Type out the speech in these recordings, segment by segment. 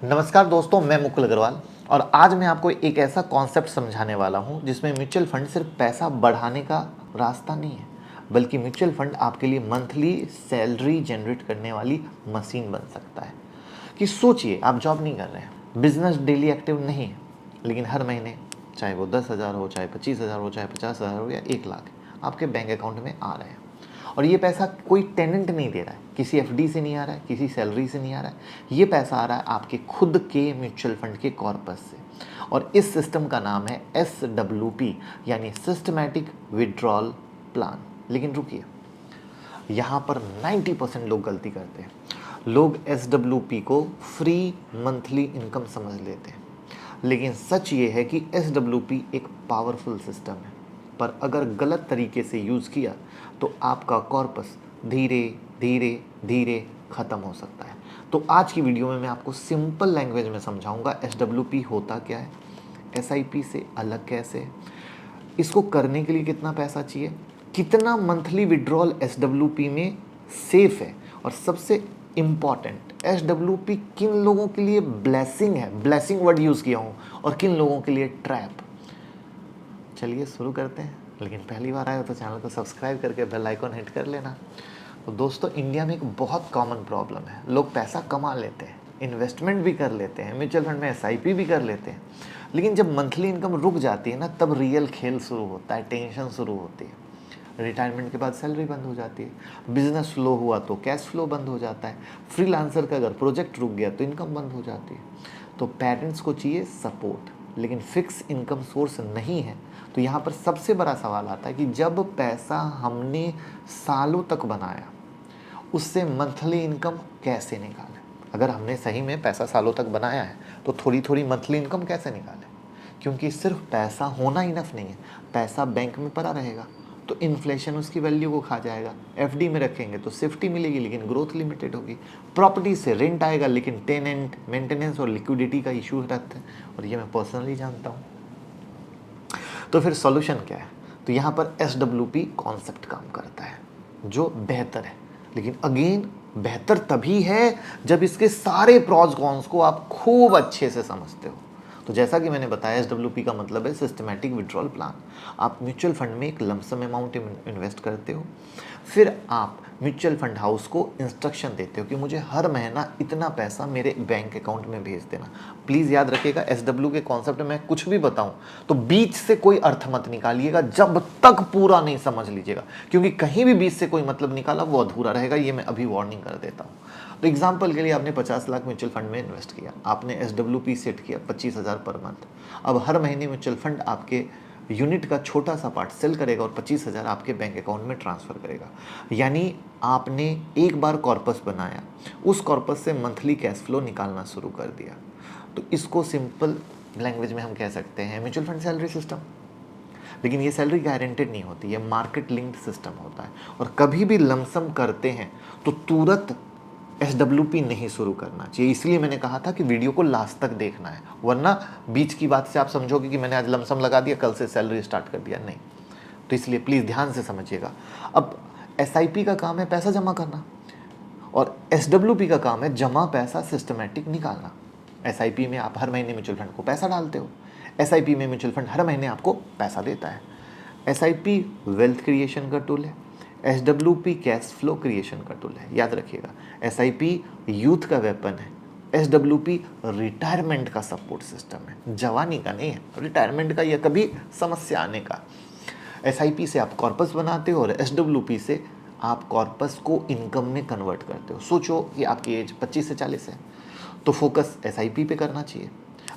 नमस्कार दोस्तों, मैं मुकुल अग्रवाल और आज मैं आपको एक ऐसा कॉन्सेप्ट समझाने वाला हूं जिसमें म्यूचुअल फंड सिर्फ पैसा बढ़ाने का रास्ता नहीं है, बल्कि म्यूचुअल फंड आपके लिए मंथली सैलरी जनरेट करने वाली मशीन बन सकता है। कि सोचिए, आप जॉब नहीं कर रहे हैं, बिजनेस डेली एक्टिव नहीं है, लेकिन हर महीने चाहे वो 10,000 हो, चाहे 25,000 हो, चाहे 50,000 हो या 1 लाख आपके बैंक अकाउंट में आ रहे हैं। और ये पैसा कोई टेनेंट नहीं दे रहा है, किसी एफडी से नहीं आ रहा है, किसी सैलरी से नहीं आ रहा है, ये पैसा आ रहा है आपके खुद के म्यूचुअल फंड के कॉर्पस से। और इस सिस्टम का नाम है SWP, यानी सिस्टमैटिक विड्रॉल प्लान। लेकिन रुकिए, यहाँ पर 90% लोग गलती करते हैं। लोग SWP को फ्री मंथली इनकम समझ लेते हैं, लेकिन सच ये है कि SWP एक पावरफुल सिस्टम है, पर अगर गलत तरीके से यूज़ किया तो आपका कॉर्पस धीरे धीरे धीरे ख़त्म हो सकता है। तो आज की वीडियो में मैं आपको सिंपल लैंग्वेज में समझाऊंगा SWP होता क्या है, SIP से अलग कैसे है, इसको करने के लिए कितना पैसा चाहिए, कितना मंथली विड्रॉल SWP में सेफ है, और सबसे इम्पॉर्टेंट SWP किन लोगों के लिए ब्लेसिंग है, ब्लेसिंग वर्ड यूज़ किया हूँ, और किन लोगों के लिए ट्रैप। चलिए शुरू करते हैं। लेकिन पहली बार आए हो तो चैनल को सब्सक्राइब करके बेल आइकॉन हिट कर लेना। तो दोस्तों, इंडिया में एक बहुत कॉमन प्रॉब्लम है, लोग पैसा कमा लेते हैं, इन्वेस्टमेंट भी कर लेते हैं, म्यूचुअल फंड में SIP भी कर लेते हैं, लेकिन जब मंथली इनकम रुक जाती है ना, तब रियल खेल शुरू होता है, टेंशन शुरू होती है। रिटायरमेंट के बाद सैलरी बंद हो जाती है, बिजनेस फ्लो हुआ तो कैश फ्लो बंद हो जाता है, फ्रीलांसर का अगर प्रोजेक्ट रुक गया तो इनकम बंद हो जाती है। तो पेरेंट्स को चाहिए सपोर्ट, लेकिन फिक्स इनकम सोर्स नहीं है। तो यहाँ पर सबसे बड़ा सवाल आता है कि जब पैसा हमने सालों तक बनाया, उससे मंथली इनकम कैसे निकालें। अगर हमने सही में पैसा सालों तक बनाया है तो थोड़ी थोड़ी मंथली इनकम कैसे निकालें, क्योंकि सिर्फ पैसा होना इनफ नहीं है। पैसा बैंक में पड़ा रहेगा तो इन्फ्लेशन उसकी वैल्यू को खा जाएगा, FD में रखेंगे तो सेफ्टी मिलेगी लेकिन ग्रोथ लिमिटेड होगी, प्रॉपर्टी से रेंट आएगा लेकिन टेनेंट, मेंटेनेंस और लिक्विडिटी का इशू रहता है, और ये मैं पर्सनली जानता हूँ। तो फिर सॉल्यूशन क्या है? तो यहाँ पर SWP कॉन्सेप्ट काम करता है जो बेहतर है, लेकिन अगेन बेहतर तभी है जब इसके सारे प्रॉज कॉन्स को आप खूब अच्छे से समझते हो। तो जैसा कि मैंने बताया, SWP का मतलब है सिस्टमैटिक विड्रॉल प्लान। आप म्यूचुअल फंड में एक लमसम अमाउंट इन्वेस्ट करते हो, फिर आप म्यूचुअल फंड हाउस को इंस्ट्रक्शन देते हो कि मुझे हर महीना इतना पैसा मेरे बैंक अकाउंट में भेज देना। प्लीज़ याद रखिएगा, SW के कॉन्सेप्ट में कुछ भी बताऊं तो बीच से कोई अर्थ मत निकालिएगा जब तक पूरा नहीं समझ लीजिएगा, क्योंकि कहीं भी बीच से कोई मतलब निकाला वो अधूरा रहेगा। ये मैं अभी वार्निंग कर देता हूँ। तो एग्जाम्पल के लिए, आपने 50 लाख म्यूचुअल फंड में इन्वेस्ट किया, आपने SWP सेट किया 25,000 पर मंथ। अब हर महीने म्यूचुअल फंड आपके यूनिट का छोटा सा पार्ट सेल करेगा और 25,000 आपके बैंक अकाउंट में ट्रांसफ़र करेगा। यानी आपने एक बार कॉर्पस बनाया, उस कॉर्पस से मंथली कैश फ्लो निकालना शुरू कर दिया। तो इसको सिंपल लैंग्वेज में हम कह सकते हैं म्यूचुअल फंड सैलरी सिस्टम। लेकिन ये सैलरी गारंटेड नहीं होती, ये मार्केट लिंक्ड सिस्टम होता है, और कभी भी लमसम करते हैं तो तुरंत SWP नहीं शुरू करना चाहिए। इसलिए मैंने कहा था कि वीडियो को लास्ट तक देखना है, वरना बीच की बात से आप समझोगे कि मैंने आज लमसम लगा दिया, कल से सैलरी स्टार्ट कर दिया, नहीं। तो इसलिए प्लीज़ ध्यान से समझिएगा। अब SIP का काम है पैसा जमा करना, और SWP का काम है जमा पैसा सिस्टमेटिक निकालना। SIP में आप हर महीने म्यूचुअल फंड को पैसा डालते हो, SIP में म्यूचुअल फंड हर महीने आपको पैसा देता है। SIP वेल्थ क्रिएशन का टूल है, SWP कैश फ्लो क्रिएशन का टूल है। याद रखिएगा, SIP यूथ का वेपन है, SWP रिटायरमेंट का सपोर्ट सिस्टम है, जवानी का नहीं है, रिटायरमेंट का या कभी समस्या आने का। SIP से आप कॉर्पस बनाते हो और SWP से आप कॉर्पस को इनकम में कन्वर्ट करते हो। सोचो कि आपकी एज 25 से 40 है तो फोकस SIP पे करना चाहिए।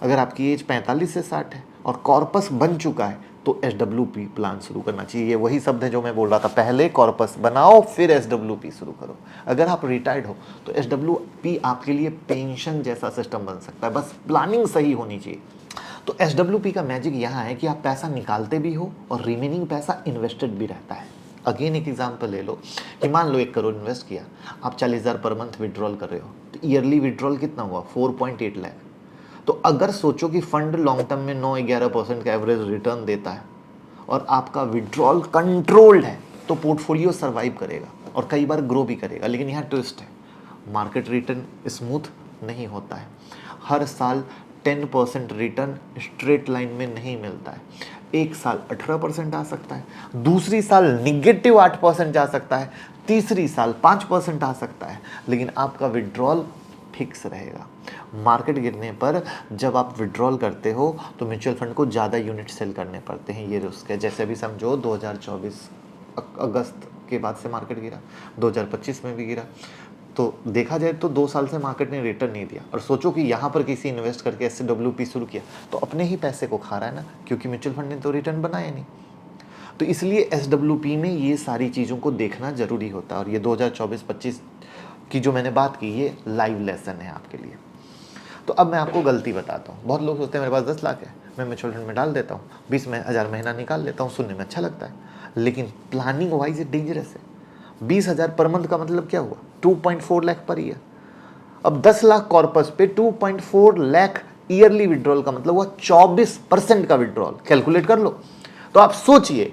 अगर आपकी एज 45 से 60 है और कॉर्पस बन चुका है तो SWP प्लान शुरू करना चाहिए। ये वही शब्द है जो मैं बोल रहा था, पहले कॉर्पस बनाओ फिर SWP शुरू करो। अगर आप रिटायर्ड हो तो SWP आपके लिए पेंशन जैसा सिस्टम बन सकता है, बस प्लानिंग सही होनी चाहिए। तो SWP का मैजिक यहाँ है कि आप पैसा निकालते भी हो और रिमेनिंग पैसा इन्वेस्टेड भी रहता है। अगेन एक एग्जांपल ले लो कि मान लो 1 करोड़ इन्वेस्ट किया, आप 40,000 पर मंथ विड्रॉल कर रहे हो, तो ईयरली विड्रॉल कितना हुआ, 4.8 लाख। तो अगर सोचो कि फंड लॉन्ग टर्म में 9-11% का एवरेज रिटर्न देता है और आपका विड्रॉल कंट्रोल्ड है, तो पोर्टफोलियो सर्वाइव करेगा और कई बार ग्रो भी करेगा। लेकिन यहाँ ट्विस्ट है, मार्केट रिटर्न स्मूथ नहीं होता है। हर साल 10% रिटर्न स्ट्रेट लाइन में नहीं मिलता है। एक साल 18% आ सकता है, दूसरी साल -8% जा सकता है, तीसरी साल 5% आ सकता है, लेकिन आपका विड्रॉल फिक्स रहेगा। मार्केट गिरने पर जब आप विड्रॉल करते हो तो म्यूचुअल फंड को ज़्यादा यूनिट सेल करने पड़ते हैं, ये रिस्क है। जैसे अभी समझो 2024 अगस्त के बाद से मार्केट गिरा, 2025 में भी गिरा, तो देखा जाए तो 2 साल से मार्केट ने रिटर्न नहीं दिया। और सोचो कि यहाँ पर किसी इन्वेस्ट करके SWP शुरू किया तो अपने ही पैसे को खा रहा है ना, क्योंकि म्यूचुअल फंड ने तो रिटर्न बनाया नहीं। तो इसलिए SWP में ये सारी चीज़ों को देखना जरूरी होता है। और ये 2024-25 की जो मैंने बात की, ये लाइव लेसन है आपके लिए। तो अब मैं आपको गलती बताता हूँ। बहुत लोग सोचते हैं मेरे पास 10 लाख है, मैं म्यूचुअल फंड में डाल देता हूँ, 20,000 महीना निकाल लेता हूँ, सुनने में अच्छा लगता है, लेकिन प्लानिंग वाइज ये डेंजरस है। 20,000 पर मंथ का मतलब क्या हुआ? 2.4 लाख पर ईयर। अब 10 लाख कॉर्पस पे 2.4 लाख ईयरली विड्रॉल का मतलब हुआ 24% का विड्रॉल। कैलकुलेट कर लो। तो आप सोचिए,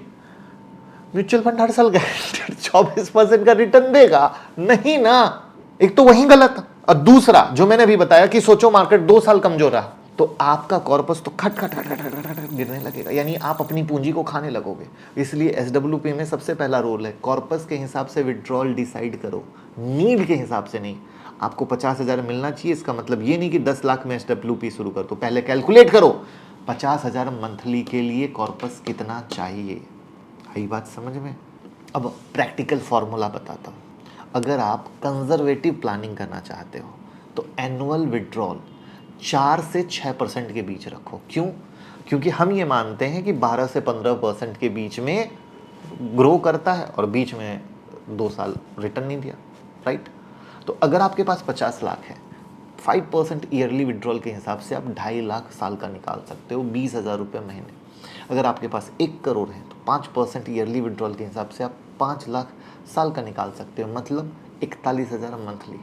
म्यूचुअल फंड हर साल 24% का रिटर्न देगा? नहीं ना। एक तो वही गलत, और दूसरा जो मैंने भी बताया कि सोचो मार्केट 2 साल कमजोर रहा तो आपका कॉर्पस तो खट खट खट खट खट खट खट गिरने लगेगा, यानी आप अपनी पूंजी को खाने लगोगे। इसलिए SWP में सबसे पहला रोल है, कॉर्पस के हिसाब से विड्रॉल डिसाइड करो, नीड के हिसाब से नहीं। आपको 50,000 मिलना चाहिए, इसका मतलब ये नहीं कि 10 लाख में SWP शुरू कर दो। पहले कैलकुलेट करो 50,000 मंथली के लिए कॉर्पस कितना चाहिए। आई बात समझ में? अब प्रैक्टिकल फॉर्मूला बताता हूँ। अगर आप कंजर्वेटिव प्लानिंग करना चाहते हो तो एनुअल विड्रॉल 4 से 6% के बीच रखो। क्यों? क्योंकि हम ये मानते हैं कि 12 से 15% के बीच में ग्रो करता है और बीच में 2 साल रिटर्न नहीं दिया, राइट? तो अगर आपके पास 50 लाख है, 5% ईयरली विड्रॉल के हिसाब से आप 2.5 लाख साल का निकाल सकते हो, 20,000 रुपये महीने। अगर आपके पास 1 करोड़ है तो 5% ईयरली विड्रॉल के हिसाब से आप 5 लाख साल का निकाल सकते हो, मतलब 41,000 मंथली।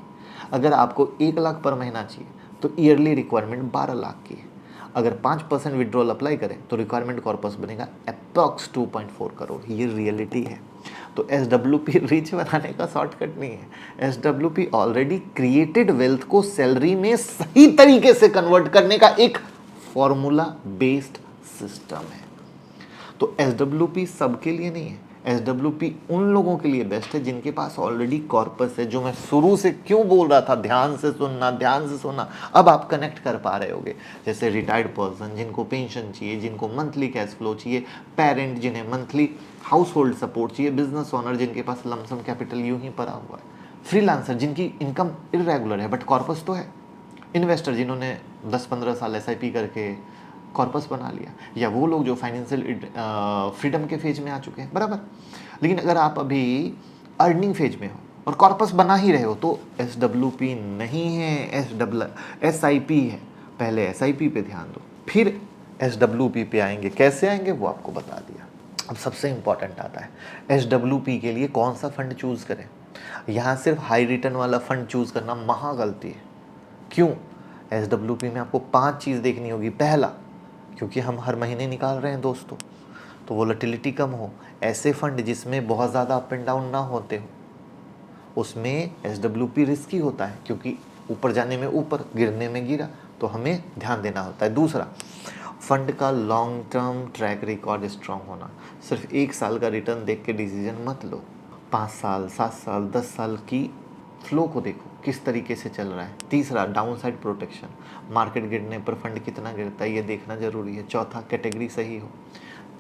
अगर आपको 1 लाख पर महीना चाहिए तो ईयरली रिक्वायरमेंट 12 लाख की है। अगर 5% विड्रॉल अप्लाई करें तो रिक्वायरमेंट कॉर्पस बनेगा अप्रॉक्स 2.4 करोड़। ये रियलिटी है। तो SWP रिच बनाने का शॉर्टकट नहीं है। SWP ऑलरेडी क्रिएटेड वेल्थ को सैलरी में सही तरीके से कन्वर्ट करने का एक फॉर्मूला बेस्ड सिस्टम है। तो SWP सबके लिए नहीं है। SWP उन लोगों के लिए बेस्ट है जिनके पास ऑलरेडी कॉर्पस है। जो मैं शुरू से क्यों बोल रहा था, ध्यान से सुनना, ध्यान से सुनना, अब आप कनेक्ट कर पा रहे होगे। जैसे रिटायर्ड पर्सन जिनको पेंशन चाहिए, जिनको मंथली कैश फ्लो चाहिए, पेरेंट जिन्हें मंथली हाउस होल्ड सपोर्ट चाहिए, बिजनेस ओनर जिनके पास लमसम कैपिटल यूं ही पड़ा हुआ है, फ्रीलांसर जिनकी इनकम इरेगुलर है बट कॉर्पस तो है, इन्वेस्टर जिन्होंने 10-15 साल SIP करके कॉर्पस बना लिया, या वो लोग जो फाइनेंशियल फ्रीडम के फेज में आ चुके हैं, बराबर। लेकिन अगर आप अभी अर्निंग फेज में हो और कॉर्पस बना ही रहे हो तो SWP नहीं है, SIP है। पहले SIP पे ध्यान दो, फिर SWP पे आएंगे। कैसे आएंगे वो आपको बता दिया। अब सबसे इंपॉर्टेंट आता है SWP के लिए कौन सा फंड चूज करें। यहाँ सिर्फ हाई रिटर्न वाला फंड चूज करना महा गलती है। क्यों? SWP में आपको 5 चीज़ देखनी होगी। पहला, क्योंकि हम हर महीने निकाल रहे हैं दोस्तों, तो वोलेटिलिटी कम हो। ऐसे फंड जिसमें बहुत ज़्यादा अप एंड डाउन ना होते हो, उसमें SWP रिस्की होता है, क्योंकि ऊपर जाने में ऊपर, गिरने में गिरा, तो हमें ध्यान देना होता है। दूसरा, फंड का long term track record strong होना। सिर्फ 1 साल का रिटर्न देख के डिसीजन मत लो। 5 साल, 7 साल, 10 साल की फ्लो को देखो किस तरीके से चल रहा है। तीसरा, डाउन साइड प्रोटेक्शन, मार्केट गिरने पर फंड कितना गिरता है ये देखना जरूरी है। चौथा, कैटेगरी सही हो,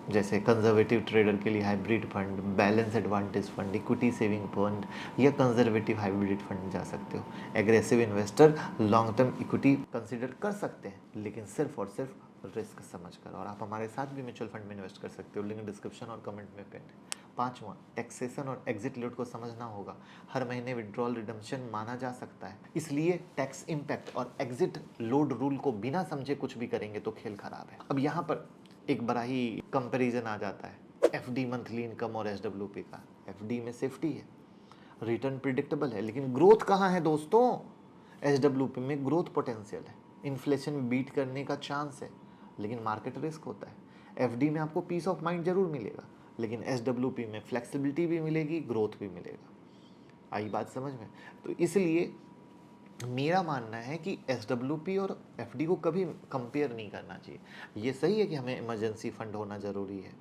जैसे कंजर्वेटिव ट्रेडर के लिए hybrid fund, balance advantage fund, equity saving fund या कंजर्वेटिव हाइब्रिड फंड जा सकते हो। Aggressive investor long term equity consider कर सकते हैं, लेकिन सिर्फ और सिर्फ रिस्क समझ कर। और आप हमारे साथ भी म्यूचुअल फंड में इन्वेस्ट कर सकते हो, लिंक डिस्क्रिप्शन और कमेंट में पिन है। 5वां, टैक्सेशन और एग्जिट लोड को समझना होगा। हर महीने विड्रॉल रिडम्पशन माना जा सकता है, इसलिए टैक्स इम्पैक्ट और एग्जिट लोड रूल को बिना समझे कुछ भी करेंगे तो खेल खराब है। अब यहाँ पर एक बड़ा ही कंपैरिजन आ जाता है FD मंथली इनकम और SWP का। FD में सेफ्टी है, रिटर्न प्रिडिक्टेबल है, लेकिन ग्रोथ कहाँ है दोस्तों? SWP में ग्रोथ पोटेंशियल है, इन्फ्लेशन बीट करने का चांस है, लेकिन मार्केट रिस्क होता है। FD में आपको पीस ऑफ माइंड जरूर मिलेगा, लेकिन SWP में फ्लेक्सिबिलिटी भी मिलेगी, ग्रोथ भी मिलेगा। आई बात समझ में? तो इसलिए मेरा मानना है कि एसडब्ल्यूपी और एफडी को कभी कंपेयर नहीं करना चाहिए। ये सही है कि हमें इमरजेंसी फंड होना ज़रूरी है,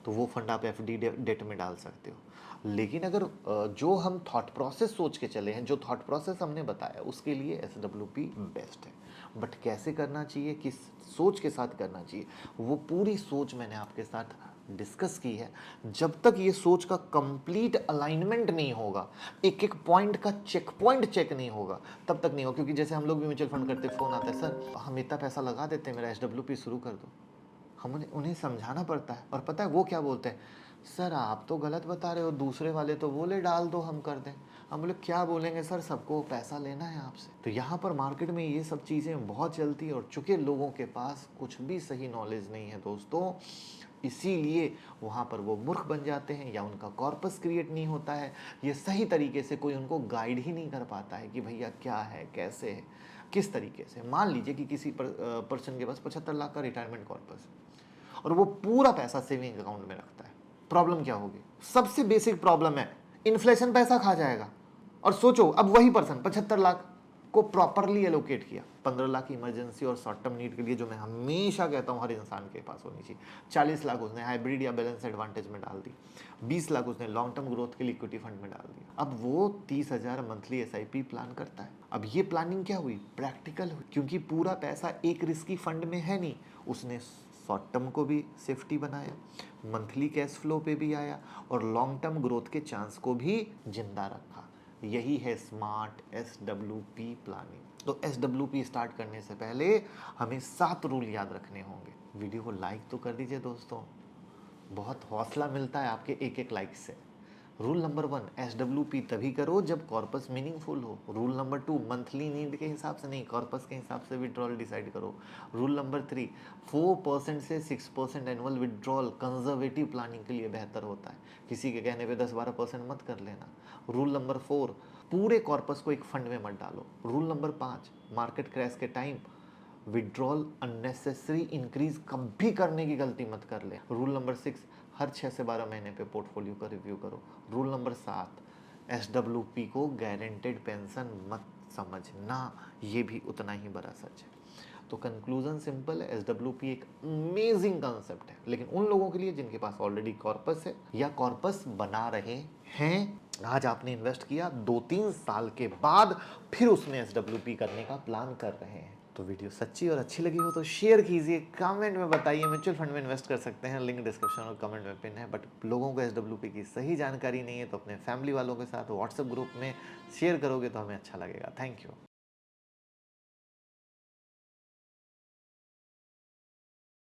तो वो फंड आप एफडी डेट में डाल सकते हो। लेकिन अगर जो हम थॉट प्रोसेस सोच के चले हैं, जो थॉट प्रोसेस हमने बताया, उसके लिए एसडब्ल्यूपी बेस्ट है। बट कैसे करना चाहिए, किस सोच के साथ करना चाहिए, वो पूरी सोच मैंने आपके साथ डिस्कस की है। जब तक ये सोच का कंप्लीट अलाइनमेंट नहीं होगा, एक एक पॉइंट का चेक पॉइंट चेक नहीं होगा, तब तक नहीं होगा। क्योंकि जैसे हम लोग भी म्यूचुअल फंड करते, फ़ोन आता है, सर हम इतना पैसा लगा देते हैं, मेरा एसडब्ल्यूपी शुरू कर दो। हम उन्हें समझाना पड़ता है, और पता है वो क्या बोलते हैं, सर आप तो गलत बता रहे हो, दूसरे वाले तो बोले डाल दो हम कर दें। हम बोले क्या बोलेंगे सर, सबको पैसा लेना है आपसे। तो यहाँ पर मार्केट में ये सब चीज़ें बहुत चलती है, और चूंकि लोगों के पास कुछ भी सही नॉलेज नहीं है दोस्तों, इसीलिए वहाँ पर वो मूर्ख बन जाते हैं, या उनका कॉर्पस क्रिएट नहीं होता है। ये सही तरीके से कोई उनको गाइड ही नहीं कर पाता है कि भैया क्या है, कैसे है, किस तरीके से। मान लीजिए कि किसी पर्सन के पास 75 लाख का रिटायरमेंट कॉर्पस है, और वो पूरा पैसा सेविंग अकाउंट में रखता है। प्रॉब्लम क्या होगी? सबसे बेसिक प्रॉब्लम है, इन्फ्लेशन पैसा खा जाएगा। और सोचो, अब वही पर्सन 75 लाख को प्रॉपरली एलोकेट किया, 15 लाख इमरजेंसी और शॉर्ट टर्म नीड के लिए, जो मैं हमेशा कहता हूं हर इंसान के पास होनी चाहिए। 40 लाख उसने हाइब्रिड या बैलेंस एडवांटेज में डाल दी, 20 लाख उसने लॉन्ग टर्म ग्रोथ के लिए इक्विटी फंड में डाल दिया। अब वो 30,000 मंथली एसआईपी प्लान करता है। अब ये प्लानिंग क्या हुई? प्रैक्टिकल हुई, क्योंकि पूरा पैसा एक रिस्की फंड में है नहीं। उसने शॉर्ट टर्म को भी सेफ्टी बनाया, मंथली कैश फ्लो पे भी आया, और लॉन्ग टर्म ग्रोथ के चांस को भी जिंदा रखा। यही है स्मार्ट एसडब्ल्यूपी प्लानिंग। तो एसडब्ल्यूपी स्टार्ट करने से पहले हमें 7 रूल याद रखने होंगे। वीडियो को लाइक तो कर दीजिए दोस्तों, बहुत हौसला मिलता है आपके एक एक लाइक से। रूल नंबर 1, एसडब्ल्यूपी तभी करो जब कॉर्पस मीनिंगफुल हो। रूल नंबर 2, मंथली नीड के हिसाब से नहीं, कॉर्पस के हिसाब से विड्रॉल डिसाइड करो। रूल नंबर 3, 4% से 6% एनुअल विड्रॉल कंजर्वेटिव प्लानिंग के लिए बेहतर होता है, किसी के कहने पे 10-12% मत कर लेना। रूल नंबर 4, पूरे कॉर्पस को एक फंड में मत डालो। रूल नंबर 5, मार्केट क्रैश के टाइम विड्रॉल अननेसेसरी इंक्रीज कभी करने की गलती मत कर ले। रूल नंबर 6, हर 6 से 12 महीने पे पोर्टफोलियो का रिव्यू करो। रूल नंबर 7, एसडब्ल्यूपी को गारंटेड पेंशन मत समझना, ये भी उतना ही बड़ा सच है। तो कंक्लूजन सिंपल है, एसडब्ल्यूपी एक अमेजिंग कंसेप्ट है, लेकिन उन लोगों के लिए जिनके पास ऑलरेडी कॉर्पस है या कॉर्पस बना रहे हैं। आज आपने इन्वेस्ट किया, 2-3 साल के बाद फिर उसमें एसडब्ल्यूपी करने का प्लान कर रहे हैं। तो वीडियो सच्ची और अच्छी लगी हो तो शेयर कीजिए, कमेंट में बताइए। म्यूचुअल फंड में इन्वेस्ट कर सकते हैं, लिंक डिस्क्रिप्शन और कमेंट में पिन है। बट लोगों को एसडब्ल्यूपी की सही जानकारी नहीं है, तो अपने फैमिली वालों के साथ व्हाट्सएप ग्रुप में शेयर करोगे तो हमें अच्छा लगेगा। Thank you.